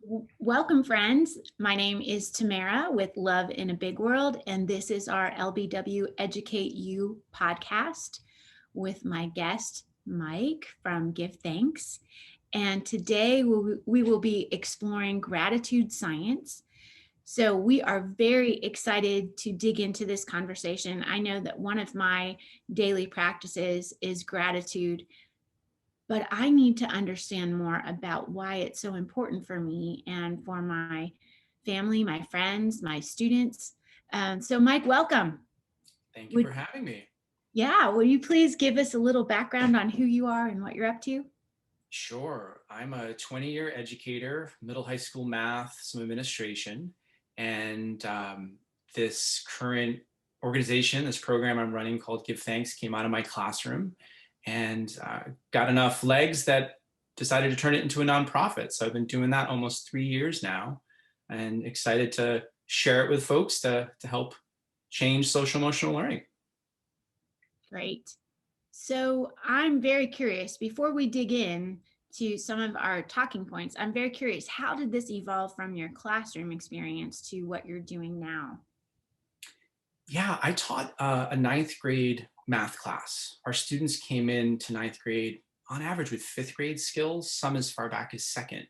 Welcome, friends. My name is Tamara with Love in a Big World, and this is our LBW EducateU podcast with my guest, Mike from GiveThx. And today we will be exploring gratitude science. So we are very excited to dig into this conversation. I know that one of my daily practices is gratitude, but I need to understand more about why it's so important for me and for my family, my friends, my students. So Mike, welcome. Thank you Would, for having me. yeah, will you please give us a little background on who you are and what you're up to? Sure. I'm a 20-year educator, middle high school math, some administration, and this current organization, this program I'm running called GiveThx came out of my classroom and got enough legs that decided to turn it into a nonprofit. So I've been doing that almost 3 years now and excited to share it with folks to help change social emotional learning. Great. So I'm very curious, before we dig in to some of our talking points, I'm very curious, how did this evolve from your classroom experience to what you're doing now? Yeah, I taught a ninth grade math class. Our students came in to ninth grade on average with fifth grade skills, some as far back as second.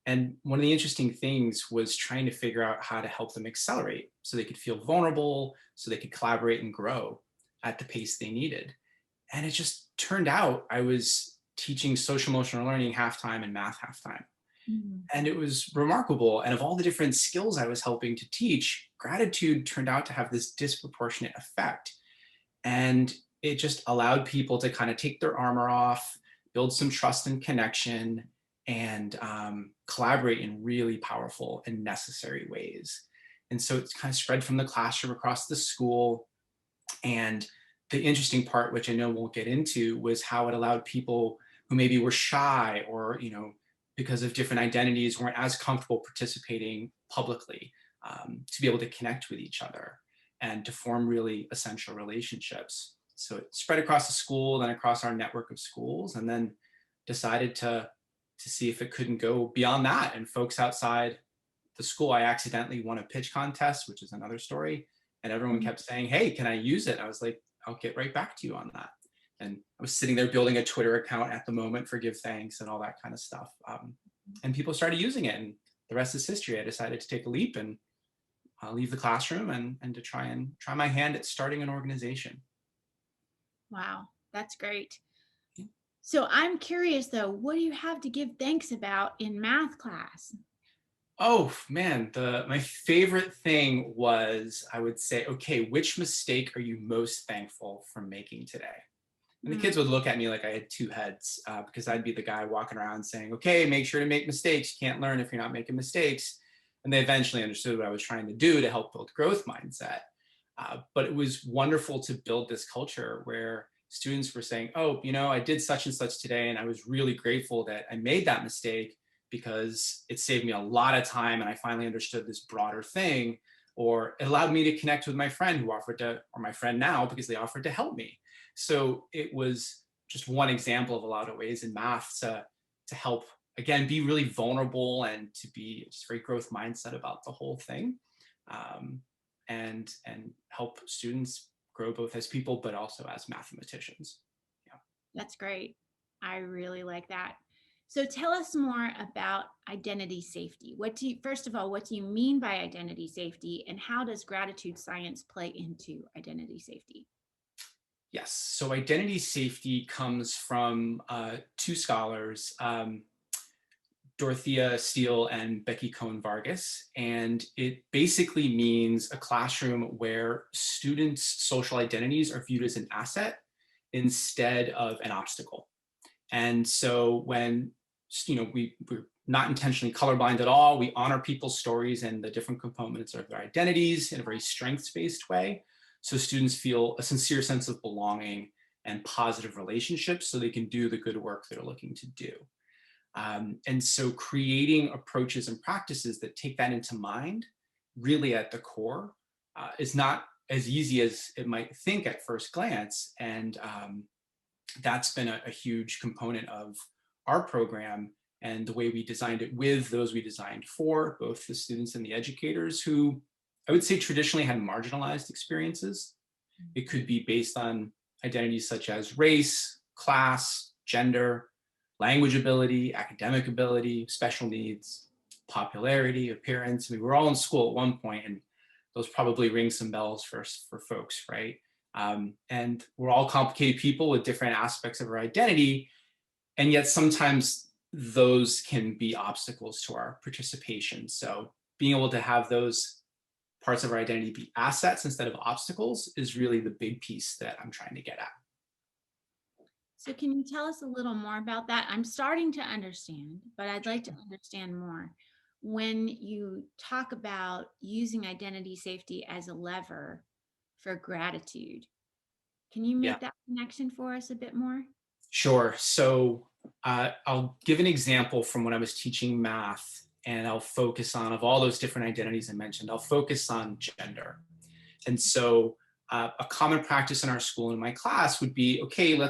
And one of the interesting things was trying to figure out how to help them accelerate so they could feel vulnerable, so they could collaborate and grow at the pace they needed. And it just turned out I was teaching social emotional learning half-time and math half-time. Mhm. And it was remarkable. And of all the different skills I was helping to teach, gratitude turned out to have this disproportionate effect. And it just allowed people to kind of take their armor off, build some trust and connection, and collaborate in really powerful and necessary ways. And so it's kind of spread from the classroom across the school. And the interesting part, which I know we'll get into, was how it allowed people who maybe were shy or, because of different identities, weren't as comfortable participating publicly, to be able to connect with each other and to form really essential relationships. So it spread across the school, then across our network of schools, and then decided to see if it couldn't go beyond that. And folks outside the school, I accidentally won a pitch contest, which is another story. And everyone kept saying, "Hey, can I use it?" I was like, "I'll get right back to you on that." And I was sitting there building a Twitter account at the moment for GiveThx and all that kind of stuff. And people started using it, and the rest is history. I decided to take a leap and leave the classroom and to try my hand at starting an organization. Wow, that's great. So I'm curious though, what do you have to give thanks about in math class? Oh man, my favorite thing was, I would say, okay, which mistake are you most thankful for making today? And the kids Mm, would look at me like I had two heads, because I'd be the guy walking around saying, okay, make sure to make mistakes. You can't learn if you're not making mistakes. And they eventually understood what I was trying to do to help build growth mindset. But it was wonderful to build this culture where students were saying, oh, I did such and such today, and I was really grateful that I made that mistake because it saved me a lot of time and I finally understood this broader thing. Or it allowed me to connect with my friend who offered to, or my friend now, because they offered to help me. So it was just one example of a lot of ways in math to help, again, be really vulnerable and to be just very growth mindset about the whole thing, and help students grow both as people but also as mathematicians. Yeah. that's great. I really like that. So tell us more about identity safety. First of all, what do you mean by identity safety, and how does gratitude science play into identity safety? Yes. So identity safety comes from two scholars, Dorothea Steele and Becky Cohn Vargas. And it basically means a classroom where students' social identities are viewed as an asset instead of an obstacle. And so when we're not intentionally colorblind at all, we honor people's stories and the different components of their identities in a very strengths-based way. So students feel a sincere sense of belonging and positive relationships so they can do the good work they're looking to do. And so creating approaches and practices that take that into mind, really at the core, is not as easy as it might think at first glance. And that's been a huge component of our program and the way we designed it with those we designed for, both the students and the educators who I would say traditionally had marginalized experiences. It could be based on identities such as race, class, gender, language ability, academic ability, special needs, popularity, appearance. I mean, we're all in school at one point, and those probably ring some bells for folks, right? And we're all complicated people with different aspects of our identity, and yet sometimes those can be obstacles to our participation. So being able to have those parts of our identity be assets instead of obstacles is really the big piece that I'm trying to get at. So can you tell us a little more about that? I'm starting to understand, but I'd like to understand more. When you talk about using identity safety as a lever for gratitude, can you Yeah, make that connection for us a bit more? sure. So I'll give an example from when I was teaching math, and I'll focus on, of all those different identities I mentioned, I'll focus on gender. And so a common practice in our school in my class would be, okay,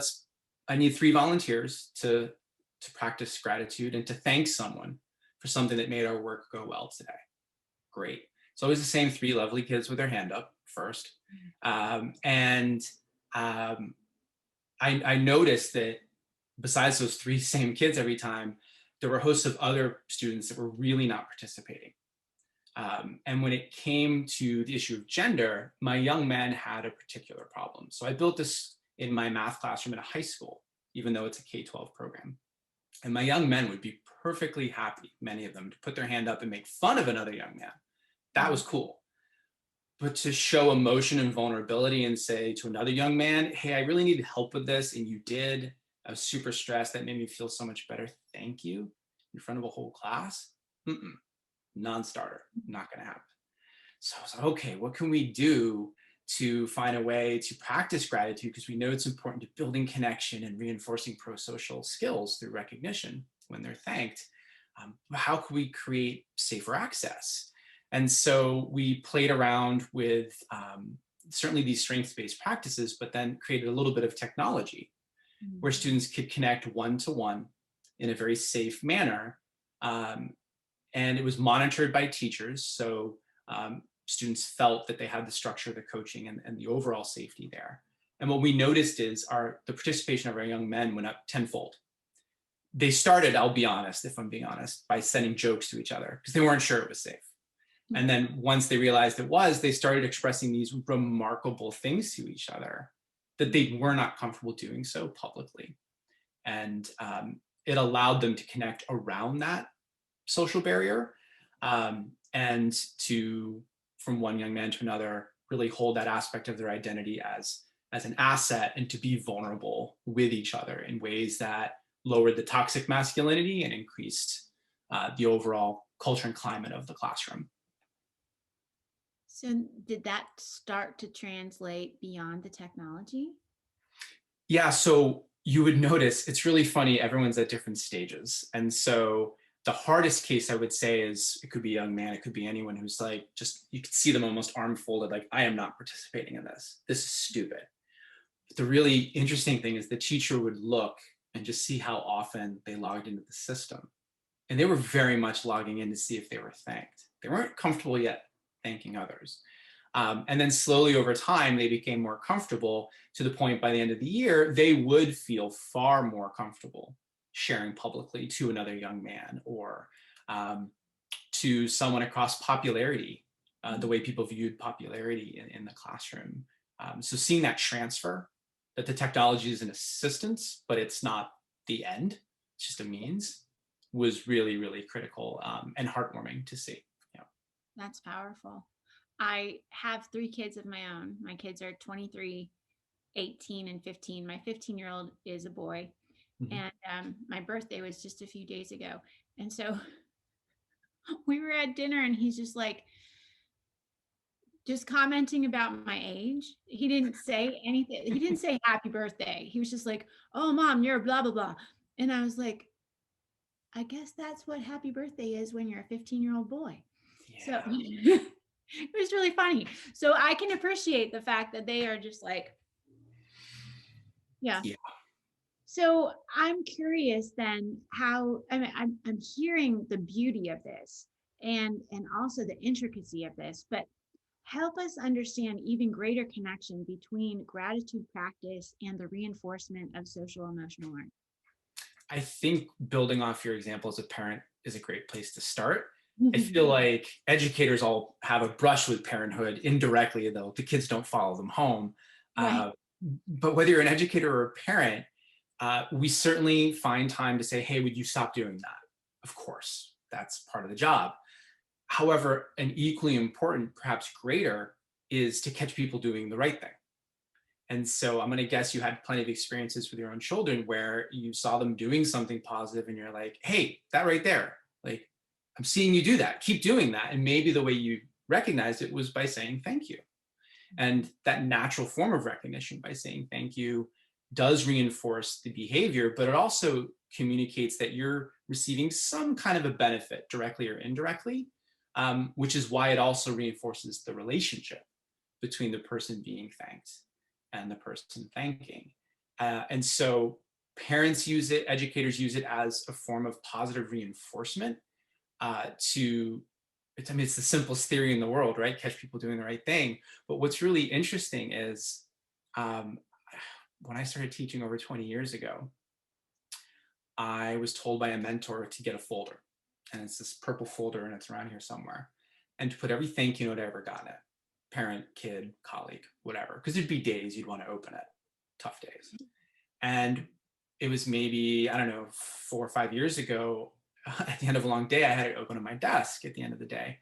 I need 3 volunteers to practice gratitude and to thank someone for something that made our work go well today. Great. It's always the same 3 lovely kids with their hand up first. And I noticed that besides those 3 same kids every time, there were hosts of other students that were really not participating. And when it came to the issue of gender, my young men had a particular problem. So I built this in my math classroom in a high school, even though it's a K-12 program. And my young men would be perfectly happy, many of them, to put their hand up and make fun of another young man. That was cool. But to show emotion and vulnerability and say to another young man, hey, I really need help with this, and you did. I was super stressed. That made me feel so much better. Thank you. In front of a whole class? Non-starter. Not going to happen. So I was like, okay, what can we do to find a way to practice gratitude? Because we know it's important to building connection and reinforcing pro-social skills through recognition when they're thanked. How can we create safer access? And so we played around with certainly these strengths-based practices, but then created a little bit of technology where students could connect one-to-one in a very safe manner. And it was monitored by teachers. So students felt that they had the structure, the coaching, and the overall safety there. And what we noticed is the participation of our young men went up tenfold. They started, I'll be honest, if I'm being honest, by sending jokes to each other because they weren't sure it was safe. And then once they realized it was, they started expressing these remarkable things to each other that they were not comfortable doing so publicly. And it allowed them to connect around that social barrier and to, from one young man to another, really hold that aspect of their identity as an asset and to be vulnerable with each other in ways that lowered the toxic masculinity and increased the overall culture and climate of the classroom. So did that start to translate beyond the technology? Yeah, so you would notice it's really funny, everyone's at different stages. And so the hardest case I would say is it could be a young man, it could be anyone who's like, just, you could see them almost arm folded, like, I am not participating in this. This is stupid. But the really interesting thing is the teacher would look and just see how often they logged into the system. And they were very much logging in to see if they were thanked. They weren't comfortable yet thanking others. And then slowly over time, they became more comfortable to the point by the end of the year, they would feel far more comfortable sharing publicly to another young man or to someone across popularity, the way people viewed popularity in the classroom. So seeing that transfer, that the technology is an assistance, but it's not the end, it's just a means, was really, really critical and heartwarming to see. Yeah. That's powerful. I have 3 kids of my own. My kids are 23, 18, and 15. My 15-year-old is a boy. Mm-hmm. And my birthday was just a few days ago. And so we were at dinner and he's just like, just commenting about my age. He didn't say anything. He didn't say happy birthday. He was just like, oh, mom, you're blah, blah, blah. And I was like, I guess that's what happy birthday is when you're a 15-year-old boy. Yeah. So it was really funny. So I can appreciate the fact that they are just like, yeah. Yeah. So I'm curious then how, I mean, I'm hearing the beauty of this and also the intricacy of this, but help us understand even greater connection between gratitude practice and the reinforcement of social emotional learning. I think building off your example as a parent is a great place to start. I feel like educators all have a brush with parenthood indirectly, though the kids don't follow them home. Right. Uh, but whether you're an educator or a parent, we certainly find time to say, hey, would you stop doing that? Of course, that's part of the job. However, an equally important, perhaps greater, is to catch people doing the right thing. And so I'm going to guess you had plenty of experiences with your own children where you saw them doing something positive and you're like, hey, that right there, like, I'm seeing you do that. Keep doing that. And maybe the way you recognized it was by saying thank you. And that natural form of recognition by saying thank you does reinforce the behavior, but it also communicates that you're receiving some kind of a benefit directly or indirectly, which is why it also reinforces the relationship between the person being thanked and the person thanking. And so parents use it, educators use it as a form of positive reinforcement I mean, it's the simplest theory in the world, right? Catch people doing the right thing. But what's really interesting is um, when I started teaching over 20 years ago, I was told by a mentor to get a folder. And it's this purple folder and it's around here somewhere. And to put every thank you note I ever got in it, parent, kid, colleague, whatever. Because there'd be days you'd want to open it, tough days. And it was maybe, I don't know, 4 or 5 years ago, at the end of a long day, I had it open on my desk at the end of the day.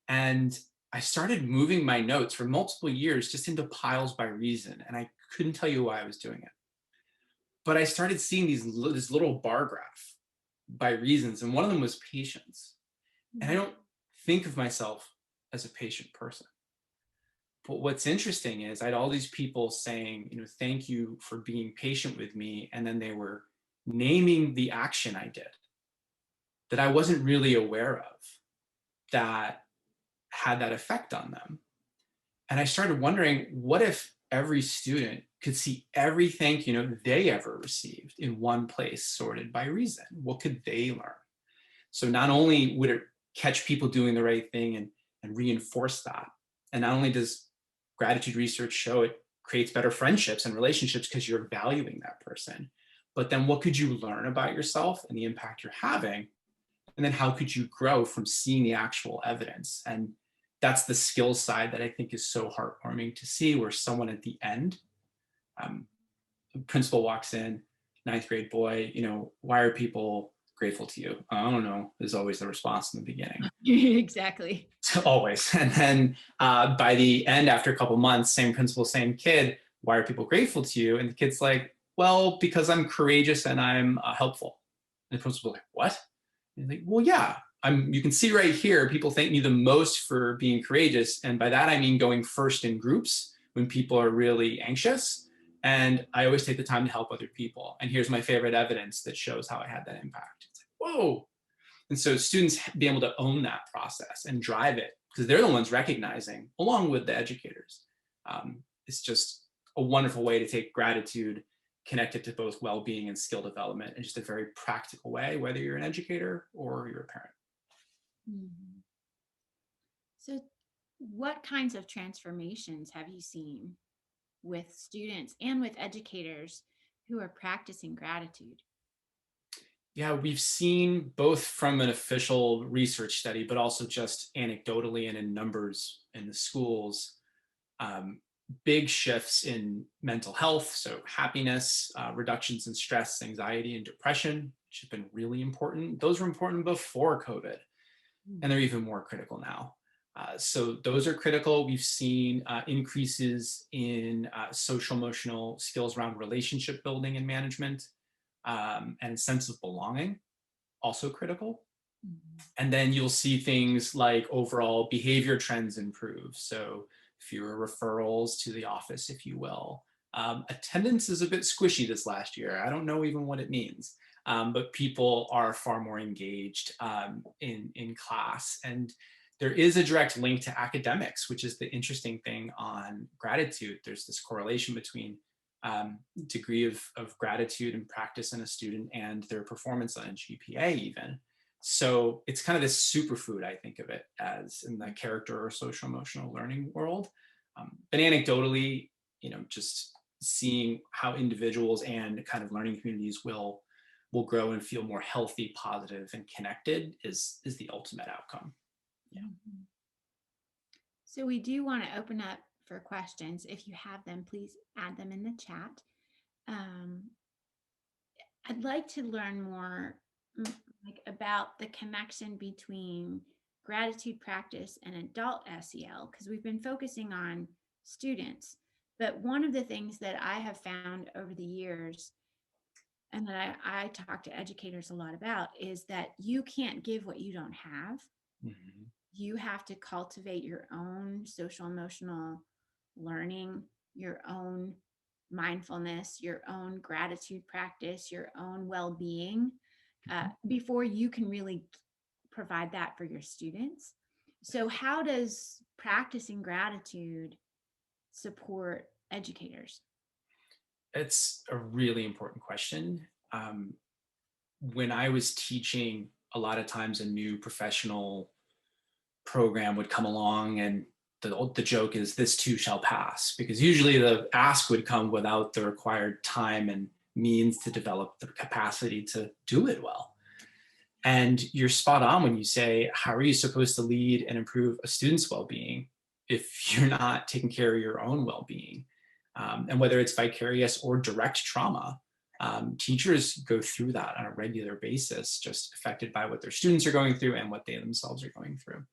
And I started moving my notes for multiple years just into piles by reason. And I couldn't tell you why I was doing it. But I started seeing this little bar graph by reasons. And one of them was patience. And I don't think of myself as a patient person. But what's interesting is I had all these people saying, thank you for being patient with me. And then they were naming the action I did that I wasn't really aware of that had that effect on them. And I started wondering, what if every student could see every thank you note they ever received in one place, sorted by reason? What could they learn? So not only would it catch people doing the right thing and reinforce that, and not only does gratitude research show it creates better friendships and relationships because you're valuing that person, but then what could you learn about yourself and the impact you're having? And then how could you grow from seeing the actual evidence? And that's the skills side that I think is so heartwarming to see, where someone at the end, the principal walks in, ninth grade boy, why are people grateful to you? I don't know, is always the response in the beginning. Exactly. Always. And then by the end, after a couple months, same principal, same kid, why are people grateful to you? And the kid's like, well, because I'm courageous and I'm helpful. And the principal's like, what? And he's like, well, yeah, you can see right here, people thank me the most for being courageous. And by that, I mean going first in groups when people are really anxious. And I always take the time to help other people. And here's my favorite evidence that shows how I had that impact. It's like, whoa. And so students be able to own that process and drive it because they're the ones recognizing, along with the educators. It's just a wonderful way to take gratitude, connect it to both well-being and skill development in just a very practical way, whether you're an educator or you're a parent. Mm-hmm. So what kinds of transformations have you seen with students and with educators who are practicing gratitude? Yeah, we've seen both from an official research study, but also just anecdotally and in numbers in the schools, big shifts in mental health. So happiness, reductions in stress, anxiety, and depression, which have been really important. Those were important before COVID, and they're even more critical now. So those are critical. We've seen increases in social emotional skills around relationship building and management, and sense of belonging, also critical. And then you'll see things like overall behavior trends improve. So fewer referrals to the office, if you will. Attendance is a bit squishy this last year. I don't know even what it means, but people are far more engaged in class. And there is a direct link to academics, which is the interesting thing on gratitude. There's this correlation between degree of gratitude and practice in a student and their performance on a GPA even. So it's kind of this superfood, I think of it as, in the character or social emotional learning world. But anecdotally, just seeing how individuals and kind of learning communities will grow and feel more healthy, positive, and connected is the ultimate outcome. Yeah. So we do want to open up for questions. If you have them, please add them in the chat. I'd like to learn more about the connection between gratitude practice and adult SEL, because we've been focusing on students. But one of the things that I have found over the years, and that I talk to educators a lot about, is that you can't give what you don't have. Mm-hmm. You have to cultivate your own social emotional learning, your own mindfulness, your own gratitude practice, your own well-being, before you can really provide that for your students. So how does practicing gratitude support educators? It's a really important question. When I was teaching, a lot of times a new professional program would come along, and the joke is, this too shall pass, because usually the ask would come without the required time and means to develop the capacity to do it well. And you're spot on when you say, how are you supposed to lead and improve a student's well-being if you're not taking care of your own well-being? And whether it's vicarious or direct trauma, teachers go through that on a regular basis, just affected by what their students are going through and what they themselves are going through.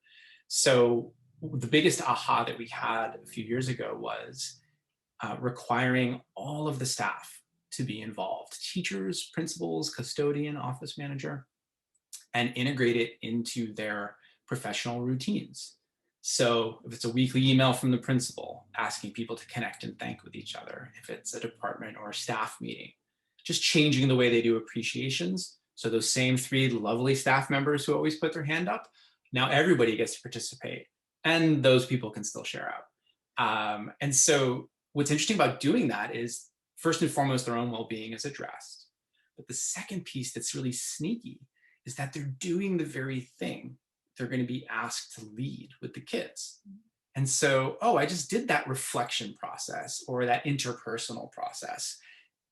So the biggest aha that we had a few years ago was requiring all of the staff to be involved, teachers, principals, custodian, office manager, and integrate it into their professional routines. So if it's a weekly email from the principal asking people to connect and thank with each other, if it's a department or a staff meeting, just changing the way they do appreciations. So those same 3 lovely staff members who always put their hand up, now everybody gets to participate, and those people can still share out. And so what's interesting about doing that is, first and foremost, their own well-being is addressed. But the second piece that's really sneaky is that they're doing the very thing they're going to be asked to lead with the kids. And so, I just did that reflection process or that interpersonal process.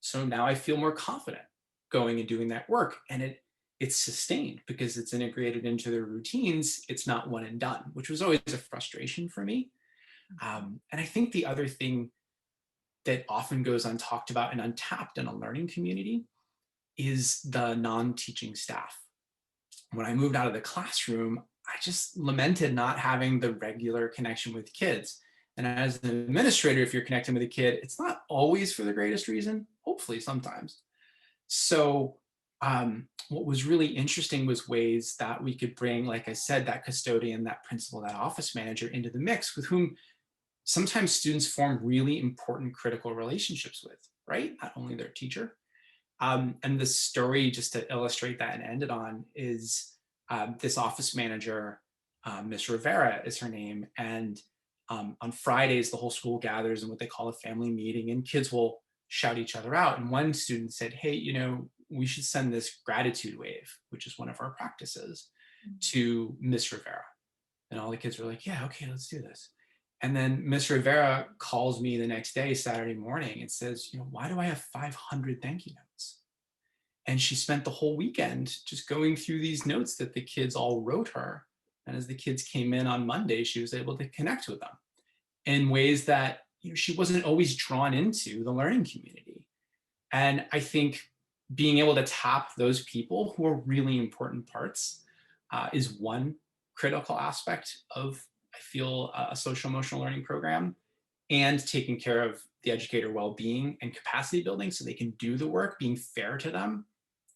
So now I feel more confident going and doing that work. And it's sustained because it's integrated into their routines. It's not one and done, which was always a frustration for me. And I think the other thing that often goes untalked about and untapped in a learning community is the non-teaching staff. When I moved out of the classroom, I just lamented not having the regular connection with kids. And as an administrator, if you're connecting with a kid, it's not always for the greatest reason, hopefully sometimes. So what was really interesting was ways that we could bring, like I said, that custodian, that principal, that office manager into the mix, with whom sometimes students form really important, critical relationships with, right? Not only their teacher. And the story, just to illustrate that and end it on, is this office manager, Miss Rivera is her name. And on Fridays, the whole school gathers in what they call a family meeting, and kids will shout each other out. And one student said, hey, we should send this gratitude wave, which is one of our practices, to Miss Rivera. And all the kids were like, yeah, okay, let's do this. And then Miss Rivera calls me the next day, Saturday morning, and says, why do I have 500 thank you notes? And she spent the whole weekend just going through these notes that the kids all wrote her. And as the kids came in on Monday, she was able to connect with them in ways that she wasn't always drawn into the learning community. And I think being able to tap those people who are really important parts is one critical aspect of, I feel, a social emotional learning program, and taking care of the educator well-being and capacity building so they can do the work, being fair to them,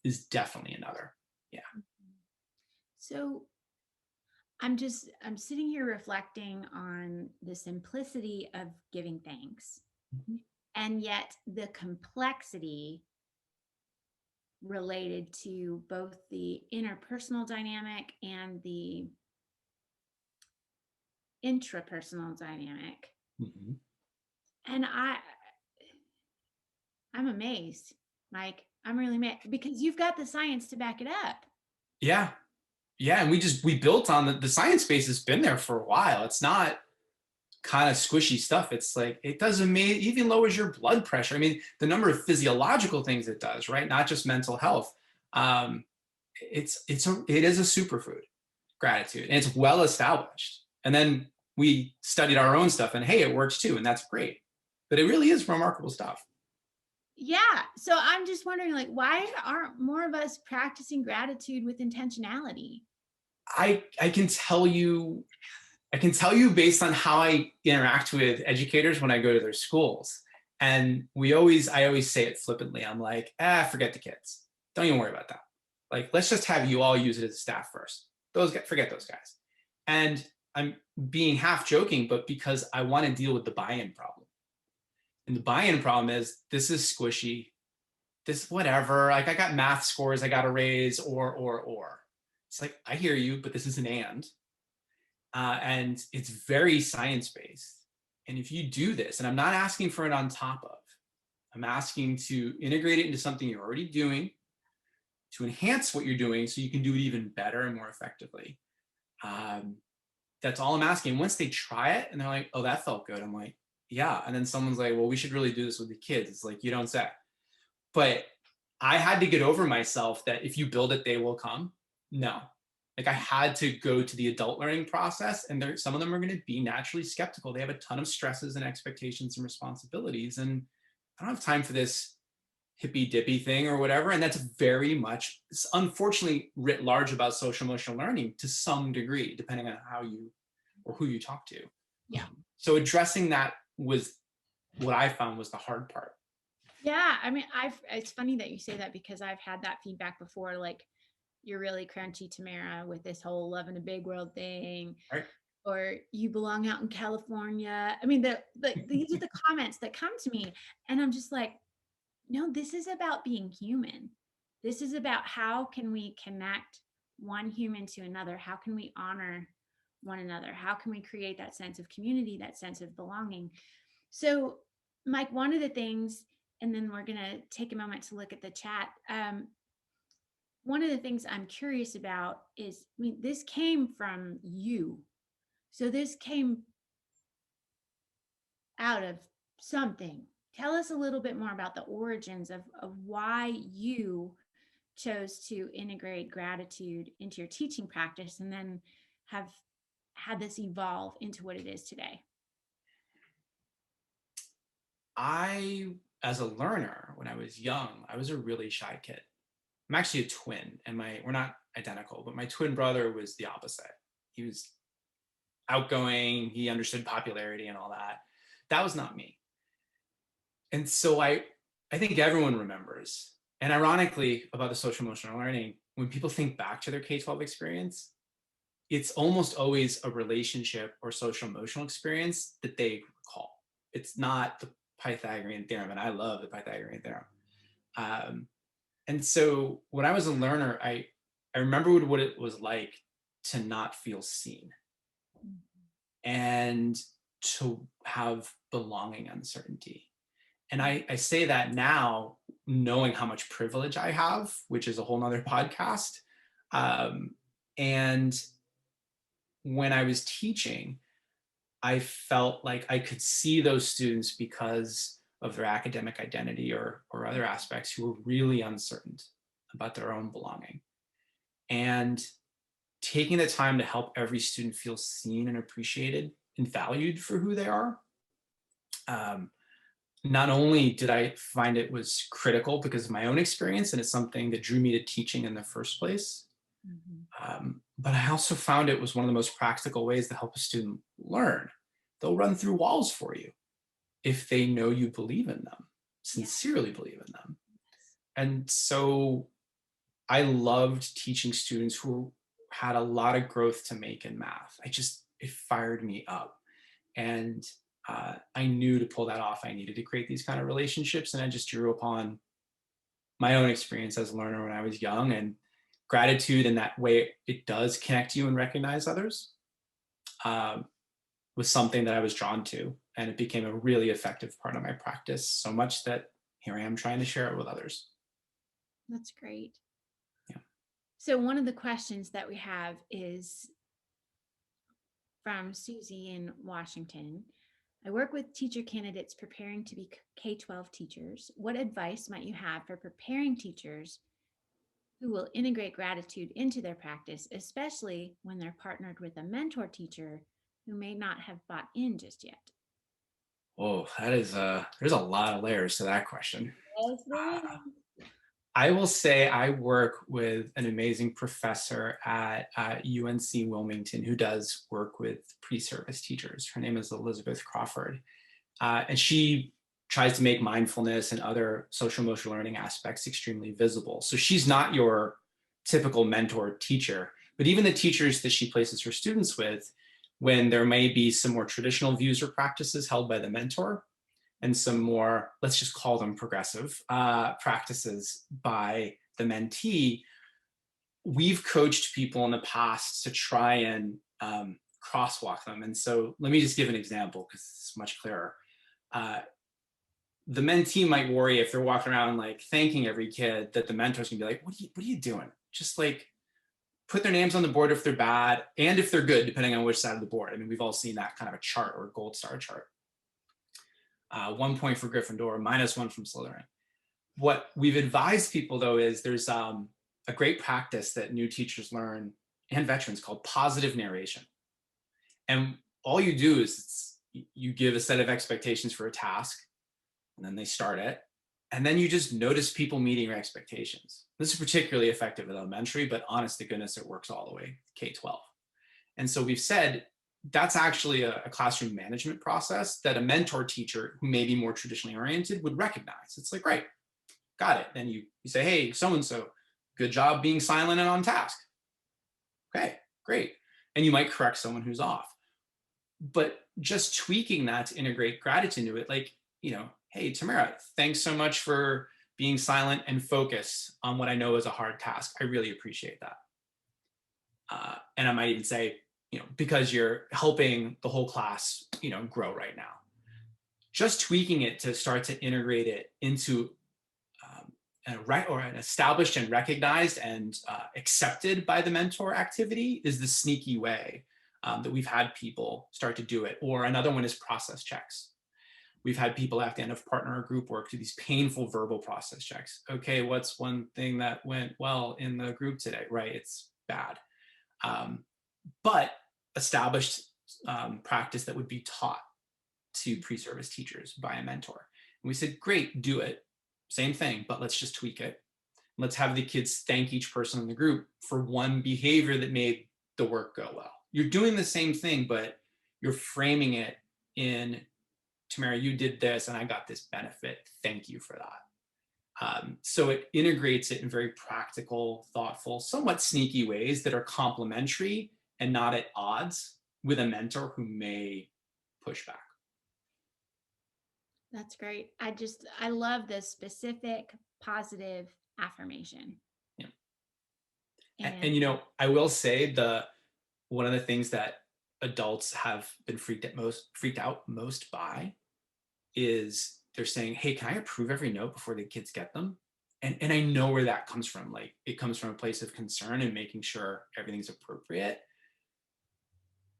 is definitely another. Yeah. So I'm sitting here reflecting on the simplicity of giving thanks, and yet the complexity related to both the interpersonal dynamic and the intrapersonal dynamic. Mm-hmm. And I'm amazed, Mike. I'm really amazed because you've got the science to back it up. Yeah. Yeah. And we built on the science base has been there for a while. It's not kind of squishy stuff. It's like, it does even lowers your blood pressure. I mean, the number of physiological things it does, right? Not just mental health. Um, it is a superfood, gratitude, and it's well established. And then we studied our own stuff and hey, it works too. And that's great. But it really is remarkable stuff. Yeah. So I'm just wondering, like, why aren't more of us practicing gratitude with intentionality? I can tell you based on how I interact with educators when I go to their schools. And I always say it flippantly. I'm like, forget the kids. Don't even worry about that. Like, let's just have you all use it as a staff first. Forget those guys. And I'm being half joking, but because I want to deal with the buy-in problem. And the buy-in problem is this is squishy. This whatever. Like, I got math scores I got to raise, or. It's like, I hear you, but this is an and it's very science-based. And if you do this, and I'm not asking for it on top of, I'm asking to integrate it into something you're already doing, to enhance what you're doing so you can do it even better and more effectively. That's all I'm asking. Once they try it and they're like, oh, that felt good. I'm like, yeah. And then someone's like, well, we should really do this with the kids. It's like, you don't say. But I had to get over myself that if you build it, they will come. No. Like, I had to go to the adult learning process, and some of them are going to be naturally skeptical. They have a ton of stresses and expectations and responsibilities. And I don't have time for this hippy dippy thing or whatever. And that's very much, unfortunately, writ large about social emotional learning to some degree, depending on how you or who you talk to. Yeah. So addressing that was what I found was the hard part. Yeah. I mean, it's funny that you say that because I've had that feedback before. Like, you're really crunchy, Tamara, with this whole love in a big world thing. Right. Or you belong out in California. I mean, these are the comments that come to me. And I'm just like, no, this is about being human. This is about how can we connect one human to another? How can we honor one another? How can we create that sense of community, that sense of belonging? So, Mike, one of the things, and then we're going to take a moment to look at the chat. One of the things I'm curious about is, I mean, this came from you. So this came out of something. Tell us a little bit more about the origins of why you chose to integrate gratitude into your teaching practice and then have had this evolve into what it is today. As a learner, when I was young, I was a really shy kid. I'm actually a twin, and we're not identical, but my twin brother was the opposite. He was outgoing, he understood popularity and all that. That was not me. And so I think everyone remembers, and ironically about the social emotional learning, when people think back to their K-12 experience, it's almost always a relationship or social emotional experience that they recall. It's not the Pythagorean theorem, and I love the Pythagorean theorem. And so when I was a learner, I remember what it was like to not feel seen and to have belonging uncertainty. And I say that now, knowing how much privilege I have, which is a whole nother podcast. And when I was teaching, I felt like I could see those students because of their academic identity or other aspects who were really uncertain about their own belonging. And taking the time to help every student feel seen and appreciated and valued for who they are. Not only did I find it was critical because of my own experience, and it's something that drew me to teaching in the first place, but I also found it was one of the most practical ways to help a student learn. They'll run through walls for you if they know you believe in them, sincerely believe in them. And so I loved teaching students who had a lot of growth to make in math. It fired me up. And I knew to pull that off, I needed to create these kind of relationships. And I just drew upon my own experience as a learner when I was young, and gratitude in that way, it does connect you and recognize others, was something that I was drawn to. And it became a really effective part of my practice, so much that here I am trying to share it with others. That's great. Yeah. So one of the questions that we have is from Susie in Washington. I work with teacher candidates preparing to be K-12 teachers. What advice might you have for preparing teachers who will integrate gratitude into their practice, especially when they're partnered with a mentor teacher who may not have bought in just yet? Oh, that is there's a lot of layers to that question. Yes, there is. I will say I work with an amazing professor at UNC Wilmington who does work with pre-service teachers. Her name is Elizabeth Crawford. And she tries to make mindfulness and other social emotional learning aspects extremely visible. So she's not your typical mentor teacher, but even the teachers that she places her students with, when there may be some more traditional views or practices held by the mentor, and some more, let's just call them progressive practices by the mentee, we've coached people in the past to try and crosswalk them. And so let me just give an example because it's much clearer. The mentee might worry if they're walking around like thanking every kid that the mentor's gonna be like, what are you doing? Just like put their names on the board if they're bad and if they're good, depending on which side of the board. I mean, we've all seen that kind of a chart or a gold star chart. 1 point for Gryffindor, -1 from Slytherin. What we've advised people though is there's a great practice that new teachers learn and veterans called positive narration. And all you do is you give a set of expectations for a task and then they start it. And then you just notice people meeting your expectations. This is particularly effective at elementary, but honest to goodness, it works all the way K-12. And so we've said that's actually a classroom management process that a mentor teacher who may be more traditionally oriented would recognize. It's like, right, got it. Then you say, hey, so-and-so, good job being silent and on task. Okay, great. And you might correct someone who's off. But just tweaking that to integrate gratitude into it, like, hey, Tamara, thanks so much for being silent and focus on what I know is a hard task. I really appreciate that. And I might even say, because you're helping the whole class, grow right now. Just tweaking it to start to integrate it into an established and recognized and accepted by the mentor activity is the sneaky way that we've had people start to do it. Or another one is process checks. We've had people at the end of partner or group work do these painful verbal process checks. Okay, what's one thing that went well in the group today? Right, it's bad. But established practice that would be taught to pre-service teachers by a mentor. And we said, great, do it. Same thing, but let's just tweak it. Let's have the kids thank each person in the group for one behavior that made the work go well. You're doing the same thing, but you're framing it in, Tamara, you did this and I got this benefit. Thank you for that. So it integrates it in very practical, thoughtful, somewhat sneaky ways that are complementary and not at odds with a mentor who may push back. That's great. I love this specific positive affirmation. Yeah. And I will say one of the things that adults have been freaked out most by is they're saying, hey, can I approve every note before the kids get them? And I know where that comes from. Like, it comes from a place of concern and making sure everything's appropriate.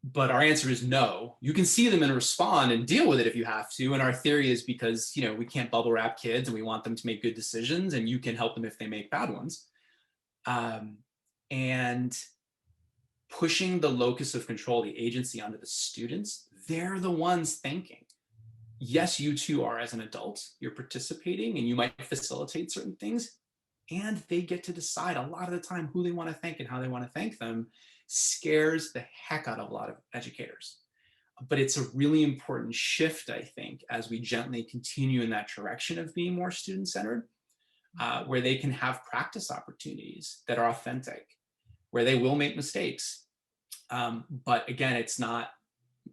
But our answer is no. You can see them and respond and deal with it if you have to. And our theory is because, we can't bubble wrap kids and we want them to make good decisions, and you can help them if they make bad ones. And pushing the locus of control, the agency, onto the students, they're the ones thinking. Yes, you too are as an adult, you're participating and you might facilitate certain things, and they get to decide a lot of the time who they want to thank and how they want to thank them. Scares the heck out of a lot of educators. But it's a really important shift, I think, as we gently continue in that direction of being more student-centered, where they can have practice opportunities that are authentic, where they will make mistakes. But again, it's not,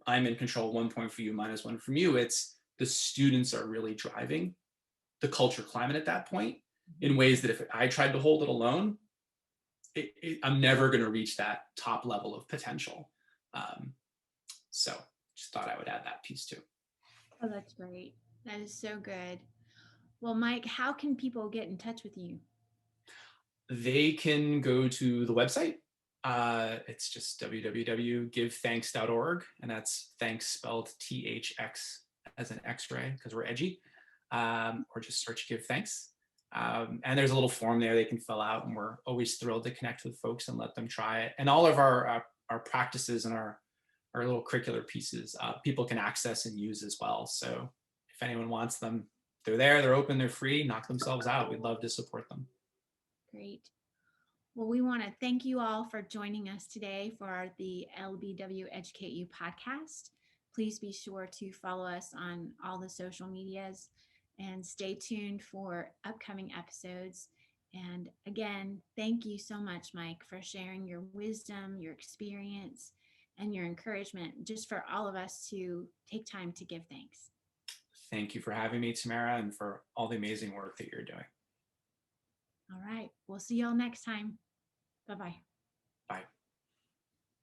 I'm in control, 1 point for you, -1 from you. It's the students are really driving the culture climate at that point in ways that if I tried to hold it alone, I'm never going to reach that top level of potential. So just thought I would add that piece too. oh, that's great. That is so good. Well, Mike, how can people get in touch with you? They can go to the website. It's just www.givethanks.org, and that's thanks spelled THX as an X-ray because we're edgy, or just search GiveThx. And there's a little form there they can fill out, and we're always thrilled to connect with folks and let them try it. And all of our practices and our little curricular pieces, people can access and use as well. So if anyone wants them, they're there, they're open, they're free, knock themselves out. We'd love to support them. Great. Well, we want to thank you all for joining us today for the LBW Educate You podcast. Please be sure to follow us on all the social medias and stay tuned for upcoming episodes. And again, thank you so much, Mike, for sharing your wisdom, your experience, and your encouragement just for all of us to take time to give thanks. Thank you for having me, Tamara, and for all the amazing work that you're doing. All right. We'll see y'all next time. Bye-bye.